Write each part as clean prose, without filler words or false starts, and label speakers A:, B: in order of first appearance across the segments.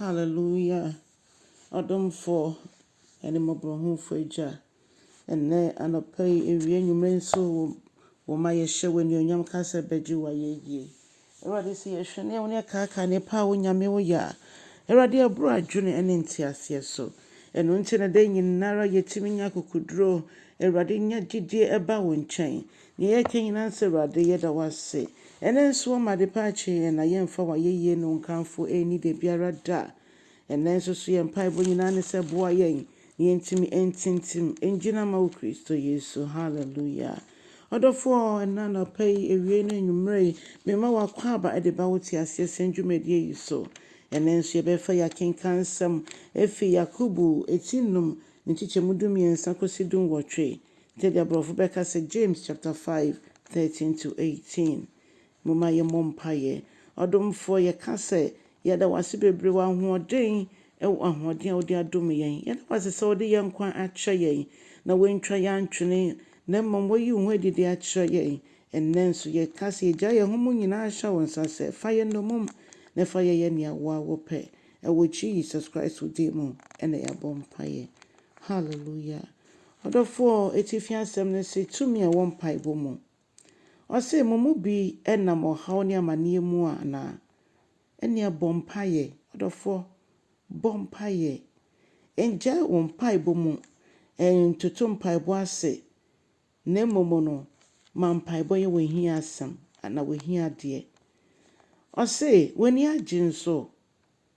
A: Hallelujah. Adam for any mobile for ja. And then an pay a reunion so will my show when your young cassa bedu wa ye. Already see a chanel near kaka ne power yamio ya. Already a broad junior and intias so. And until a day in Nara yetimiaku could draw a radinia gidi a bowing chain. Near king answer radi yet I was say. And then swam my departure and I am for ye no come for any de biara da. And then so see Mpaebɔ nyinaa ne sɛ boa yɛn yɛntimi entintim engyina ma wo Kristo Yesu. Hallelujah. Ɔdɔfoɔ ɛna nɔpa yi ewie no anwummere yi mema wakɔ aba ɛde ba wo te aseɛ sɛ dwumadie yi so. Ɛnɛ nso yɛbɛfa yɛakenka nsɛm efi Yakubu etinum ne nkyekyɛmu dumiɛnsa kɔsi dunwɔtwe. Nti deɛ aborɔfo bɛka sɛ James chapter 5:13 to 18. Moma yɛmmɔ mpaeɛ. Ɔdomfoɔ yɛka sɛ yɛda wase bebree wɔ ahoɔden ɛwɔ ahoɔden a wode adom yɛn. Yɛda wase sɛ wode yɛn nkwa akyerɛ yɛn na woantwa yɛn antwene na mmom woyi wo ho adidi akyerɛ yɛn. Ɛnnɛ nso yɛka sɛ yɛgya yɛn ho mu nyinaa hyɛ wo nsa sɛ fa yɛn nnommum na fa yɛyɛ nea woa wopɛ. Ɛwɔ Jesus Christ wo din mu ɛna yɛabɔ mpaeɛ. Hallelujah. Ɔdɔfoɔ etifi asɛm no sɛ tumi a ɛwɔ mpaebɔ mu. Ɔsɛ mo mu bi ɛnam ɔhaw ne amanneɛ mu a anaa ɛne abɔ mpaeɛ. Ɔdɔfoɔ bɔ mpaeɛ. Ɛngya wo mpaebɔ mu ɛntoto mpaebɔ ase na mmom no ma mpaebɔ yɛ w'ahia asɛm anaa w'ahia adeɛ. Ɔse w'ani agye nso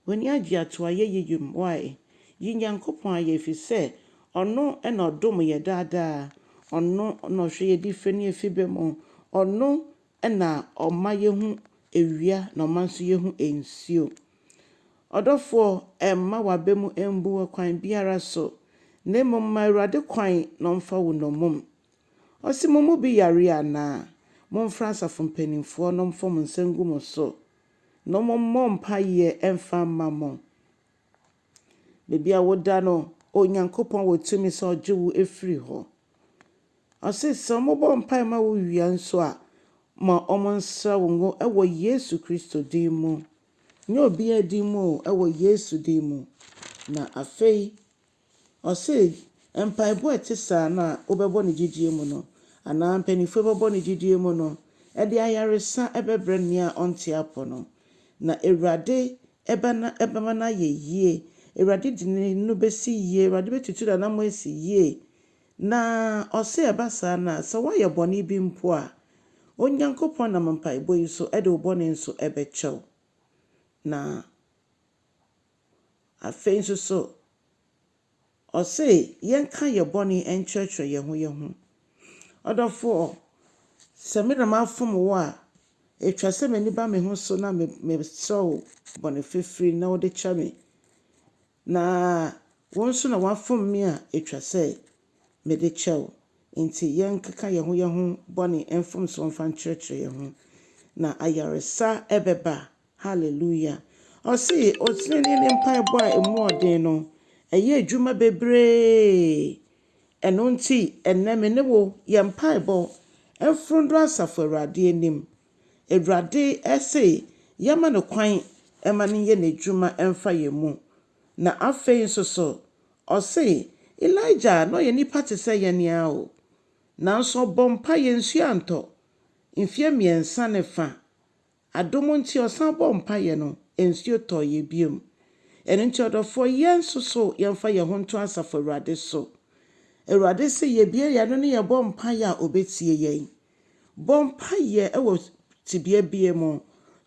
A: w'ani agye ato ayɛyɛ yam. Why? Yi Nyankopɔn ayɛ fi sɛ ɔno ɛna ɔdom yɛ daadaa. Ɔno na ɔhwɛ yɛdi fɛ ne efi bɛ mu. Ɔno ɛna ɔma yɛhu ewia na ɔma nso yɛhu nsuo. Ɔdɔfoɔ ɛmma waba mu ɛmbu kwan biara so na mmom ma Awurade kwan na ɔmfa wo nnommum. Ɔse mo mu bi yare anaa momfra asafo mpanimfoɔ na ɔmfa mo nsa ngu mo so na mommɔ mpaeɛ ɛmfa mma mo. Baabi a woda no Onyankopɔn wɔ tumi sɛ ɔgye wo efiri hɔ. Ɔse sɛ mobɔ mpaeɛ ma wo wia nso a ma ɔmo nsra wo ngo ɛwɔ Yesu Kristo din mu. Nye obiara din mu ɛwɔ Yesu din mu. Na afei ɔse mpaebɔ ɛte saa na wobɛbɔ ne gyidie mu no anaa mpanimfoɔ bɛbɔ ne gyidie mu no ɛde ayaresa ɛbɛbrɛ nea ɔnte apɔ no. Na Awurade ɛbɛma no ayɛ yie. Awurade de ne no bɛsi yie. Awurade bɛtutu n'anam asi yie. Na ɔse ɛba saa na sɛ woayɛ bɔne bi mpo a Onyankopɔn nam mpaebɔ yi so ɛde wo bɔne nso ɛbɛkyɛw. Na afei nso so ɔse yɛnka yɛ bɔne ɛnkyerɛkyerɛ yɛn ho yɛn ho. Ɔdɔfoɔ sɛ medam afom wo a ɛtwa sɛ m'ani ba me ho so na mesrɛ wo bɔne fifiri na wode kyɛ me. Na wo nso na wafom me a ɛtwa sɛ mede kyɛw. Nti yɛnkeka yɛn ho bɔne ɛmfom so mfa nkyerɛkyerɛ yɛn ho. Na ayaresa ɛbɛba. Hallelujah. Ɔse ɔtenene ne mpaebɔ a emu ɔden no ɛyɛ adwuma bebree. Ɛno nti ɛnnɛ me ne wo yɛ mpaebɔ ɛmforo ndo asafo Awurade anim. Awurade ɛse yɛma no kwan ɛma no yɛ n'adwuma ɛmfa yɛn mu. Na afei nso so ɔse Elijah na ɔyɛ nipa te sɛ yɛn nea o. Nanso ɔbɔ mpaeɛ nsuo antɔ. Mfeɛ 3 ne fa. Adom nti ɔsan bɔ mpaeɛ no nsuo tɔ yɛ biom. Ɛno nti ɔdɔfoɔ yɛn nso so yɛmfa yɛn ho nto asafo Awurade so. Awurade sɛ yɛbie yɛn no ne yɛbɔ mpaeɛ a obetie yɛn. Bɔ mpaeɛ ɛwɔ tibea bie mu.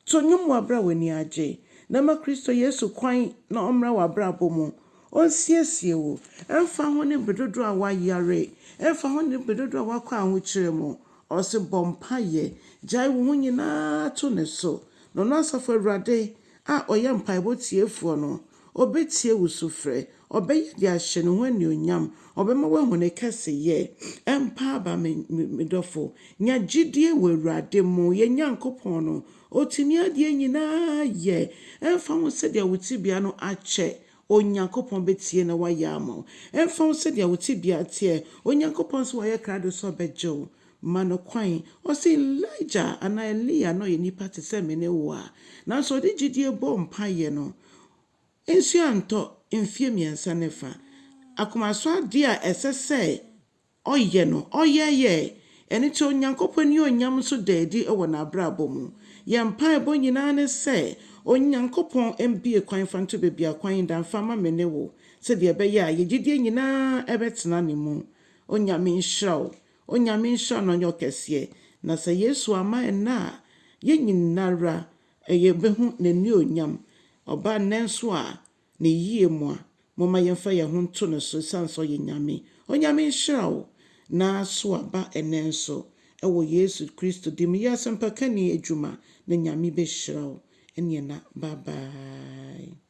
A: To nnwom wɔ abra w'ani agye. Na ma Kristo Yesu kwan na ɔmmra wɔ abrabɔ mu. Ɔnsiesie wo. Ɛmfa ho ne bedodo a wayare. Ɛmfa ho ne bedodo a wakɔ ahokyere mu. Ɔse bɔ mpaeɛ. Gyae wo ho nyinaa to ne so. Na ɔno asafo Awurade a ɔyɛ mpaebɔ tiefoɔ no obetie wo sufrɛ. Ɔbɛyɛ de ahyɛ ne ho anuonyam. Ɔbɛma wahu ne kɛseyɛ. Ɛmpa aba me dɔfo. Nya gyidie wɔ Awurade mu. Yɛ Nyankopɔn no otumi adeɛ nyinaa yɛ. Ɛmfa ho sɛdeɛ wo tibea no akyɛ. Onyankopɔn betie na wayɛ ama wo. Ɛmfa ho sɛdeɛ wo tibea teɛ. Onyankopɔn so wayɛ krado so ɔbɛgye wo. Ma no kwan. Ɔse Elijah anaa Elia no yɛ nipa te sɛ me ne wo a. Nanso ɔde gyidie bɔ mpaeɛ no Nsuo anto mfie miensa ne fa. Akomaso ade a ɛsɛ ɔyɛ no ɔyɛyɛ ɛne te onyankopɔn ni onyam so daadi ɛwɔ n'abrabɔ mu. Yɛn mpaebɔ nyinaa ne sɛ onyankopɔn mbie kwan fa nto beebi a kwan da mfa ma me ne wo sɛdeɛ ɛbɛyɛ a yɛgyidie nyinaa ɛbɛtena ne mu. Onyame nhyira wo no nyɛ ɔkɛseɛ na sɛ Yesu ama ɛna a yɛn nyinara yɛbɛhu n'ani onyam. Ɔba nnɛ nso a ne yie mu a momma yɛmfa yɛn ho nto no so sanso ɔyɛ nyame. Onyame nhyira wo na so aba ɛnɛ nso ɛwɔ Yesu Kristo dim yɛ asɛmpakani adwuma na nyame bɛhyira wo. Ɛneɛ na bye bye.